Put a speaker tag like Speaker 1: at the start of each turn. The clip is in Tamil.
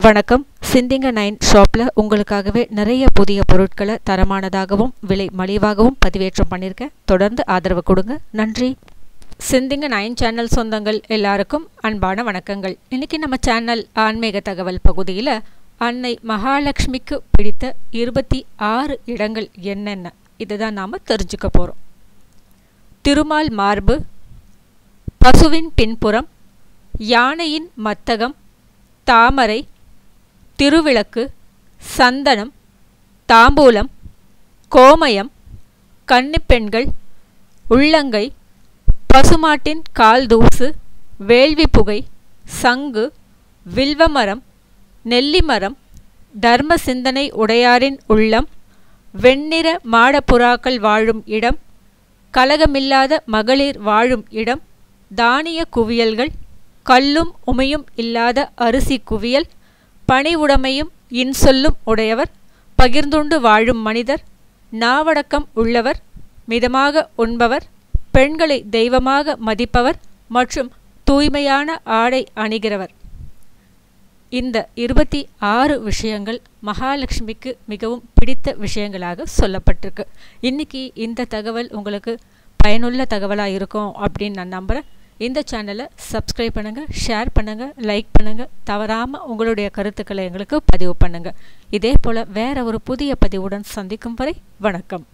Speaker 1: வணக்கம். சிந்திங்க 9 ஷாப்பில் உங்களுக்காகவே நிறைய புதிய பொருட்களை தரமானதாகவும் விலை மலிவாகவும் பதிவேற்றம் பண்ணியிருக்கேன். தொடர்ந்து ஆதரவு கொடுங்க. நன்றி. சிந்திங்க 9 சேனல் சொந்தங்கள் எல்லாருக்கும் அன்பான வணக்கங்கள். இன்னைக்கு நம்ம சேனல் ஆன்மீக தகவல் பகுதியில் அன்னை மகாலட்சுமிக்கு பிடித்த 26 இடங்கள் என்னென்ன இதுதான் நாம் தெரிஞ்சுக்க போகிறோம். திருமால் மார்பு, பசுவின் பின்புறம், யானையின் மத்தகம், தாமரை, திருவிளக்கு, சந்தனம், தாம்பூலம், கோமயம், கன்னிப்பெண்கள், உள்ளங்கை, பசுமாட்டின் கால் தூசு, வேள்வி புகை, சங்கு, வில்வமரம், நெல்லிமரம், தர்ம சிந்தனை உடையாரின் உள்ளம், வெண்ணிற மாடப்புறாக்கள் வாழும் இடம், கலகமில்லாத மகளிர் வாழும் இடம், தானிய குவியல்கள், கல்லும் உமையும் இல்லாத அரிசி குவியல், பணிவுடைமையும் இன்சொல்லும் உடையவர், பகிர்ந்துண்டு வாழும் மனிதர், நாவடக்கம் உள்ளவர், மிதமாக உண்பவர், பெண்களை தெய்வமாக மதிப்பவர் மற்றும் தூய்மையான ஆடை அணிகிறவர். இந்த 26 விஷயங்கள் மகாலட்சுமிக்கு மிகவும் பிடித்த விஷயங்களாக சொல்லப்பட்டிருக்கு. இன்னைக்கு இந்த தகவல் உங்களுக்கு பயனுள்ள தகவலாக இருக்கும் அப்படின்னு நான் நம்புகிறேன். இந்த சேனலை சப்ஸ்கிரைப் பண்ணுங்கள், ஷேர் பண்ணுங்கள், லைக் பண்ணுங்கள். தவறாமல் உங்களுடைய கருத்துக்களை எங்களுக்கு பதிவு பண்ணுங்கள். இதே போல் வேற ஒரு புதிய பதிவுடன் சந்திக்கும் வரை வணக்கம்.